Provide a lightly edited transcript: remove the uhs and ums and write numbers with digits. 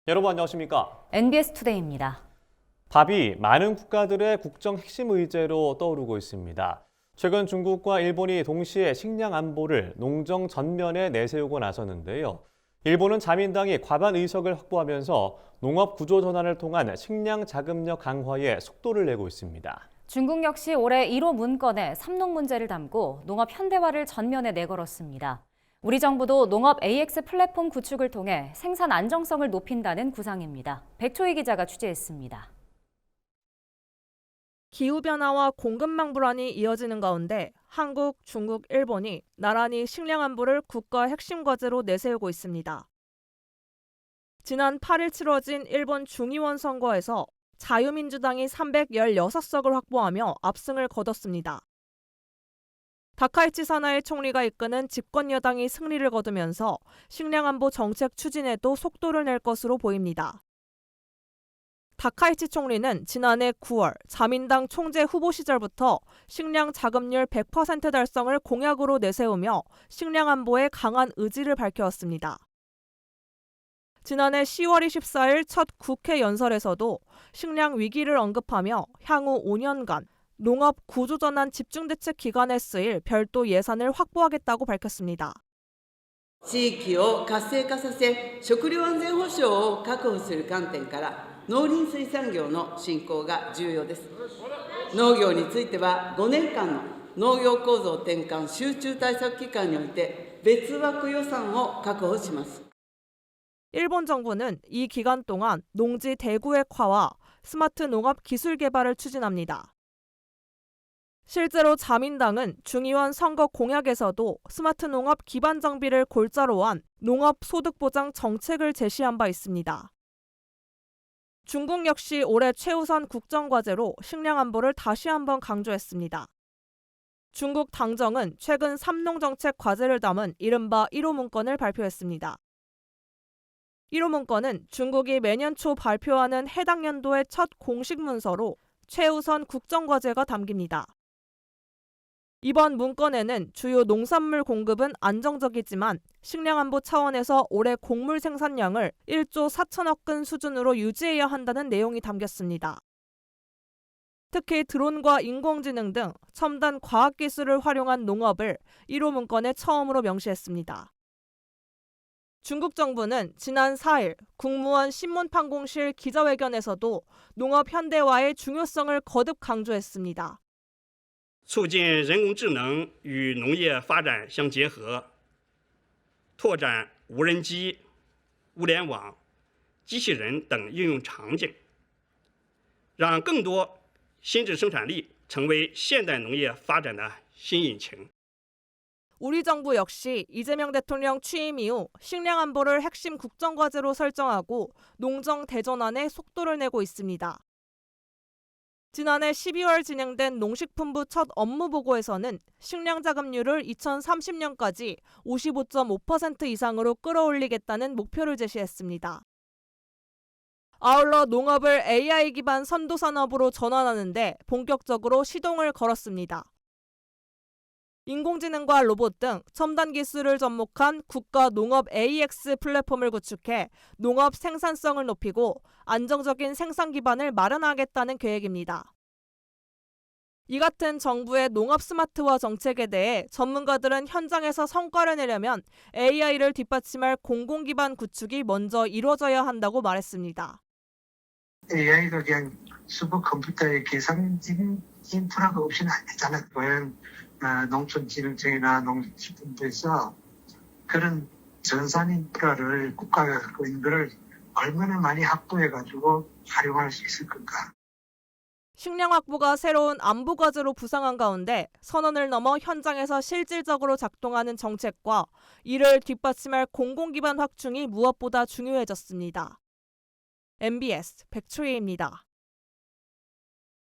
여러분 안녕하십니까? NBS 투데이입니다. 밥이 많은 국가들의 국정 핵심 의제로 떠오르고 있습니다. 최근 중국과 일본이 동시에 식량 안보를 농정 전면에 내세우고 나섰는데요. 일본은 자민당이 과반 의석을 확보하면서 농업 구조 전환을 통한 식량 자금력 강화에 속도를 내고 있습니다. 중국 역시 올해 1호 문건에 삼농 문제를 담고 농업 현대화를 전면에 내걸었습니다. 우리 정부도 농업 AX 플랫폼 구축을 통해 생산 안정성을 높인다는 구상입니다. 백초희 기자가 취재했습니다. 기후변화와 공급망 불안이 이어지는 가운데 한국, 중국, 일본이 나란히 식량 안보를 국가 핵심 과제로 내세우고 있습니다. 지난 8일 치러진 일본 중의원 선거에서 자유민주당이 316석을 확보하며 압승을 거뒀습니다. 다카이치 사나이 총리가 이끄는 집권 여당이 승리를 거두면서 식량 안보 정책 추진에도 속도를 낼 것으로 보입니다. 다카이치 총리는 지난해 9월 자민당 총재 후보 시절부터 식량 자급률 100% 달성을 공약으로 내세우며 식량 안보에 강한 의지를 밝혀왔습니다. 지난해 10월 24일 첫 국회 연설에서도 식량 위기를 언급하며 향후 5년간 농업 구조전환 집중대책 기간에 쓰일 별도 예산을 확보하겠다고 밝혔습니다. 地域を活性化させ、食料安全保障を確保する観点から農林水産業の振興が重要です。農業については5年間の農業構造転換集中対策期間において別枠予算を確保します。 일본 정부는 이 기간 동안 농지 대구획화와 스마트 농업 기술 개발을 추진합니다. 실제로 자민당은 중의원 선거 공약에서도 스마트 농업 기반 정비를 골자로 한 농업 소득 보장 정책을 제시한 바 있습니다. 중국 역시 올해 최우선 국정 과제로 식량 안보를 다시 한번 강조했습니다. 중국 당정은 최근 삼농 정책 과제를 담은 이른바 1호 문건을 발표했습니다. 1호 문건은 중국이 매년 초 발표하는 해당 연도의 첫 공식 문서로 최우선 국정 과제가 담깁니다. 이번 문건에는 주요 농산물 공급은 안정적이지만 식량 안보 차원에서 올해 곡물 생산량을 1조 4천억 근 수준으로 유지해야 한다는 내용이 담겼습니다. 특히 드론과 인공지능 등 첨단 과학기술을 활용한 농업을 1호 문건에 처음으로 명시했습니다. 중국 정부는 지난 4일 국무원 신문판공실 기자회견에서도 농업 현대화의 중요성을 거듭 강조했습니다. 促进人工智能与农业发展相结合，拓展无人机、物联网、机器人等应用场景，让更多新质生产力成为现代农业发展的新引擎。 우리 정부 역시 이재명 대통령 취임 이후 식량 안보를 핵심 국정 과제로 설정하고 농정 대전환에 속도를 내고 있습니다. 지난해 12월 진행된 농식품부 첫 업무 보고에서는 식량 자급률을 2030년까지 55.5% 이상으로 끌어올리겠다는 목표를 제시했습니다. 아울러 농업을 AI 기반 선도 산업으로 전환하는데 본격적으로 시동을 걸었습니다. 인공지능과 로봇 등 첨단 기술을 접목한 국가 농업 AX 플랫폼을 구축해 농업 생산성을 높이고 안정적인 생산 기반을 마련하겠다는 계획입니다. 이 같은 정부의 농업 스마트화 정책에 대해 전문가들은 현장에서 성과를 내려면 AI를 뒷받침할 공공 기반 구축이 먼저 이루어져야 한다고 말했습니다. AI가 그냥 슈퍼컴퓨터의 계산 인프라가 없이는 안 되잖아요. 과연 농촌진흥청이나 농식품부에서 그런 전산 인프라를 국가가 갖고 있는 것을 얼마나 많이 확보해가지고 활용할 수 있을 건가. 식량 확보가 새로운 안보 과제로 부상한 가운데 선언을 넘어 현장에서 실질적으로 작동하는 정책과 이를 뒷받침할 공공기반 확충이 무엇보다 중요해졌습니다. MBS 백초희입니다.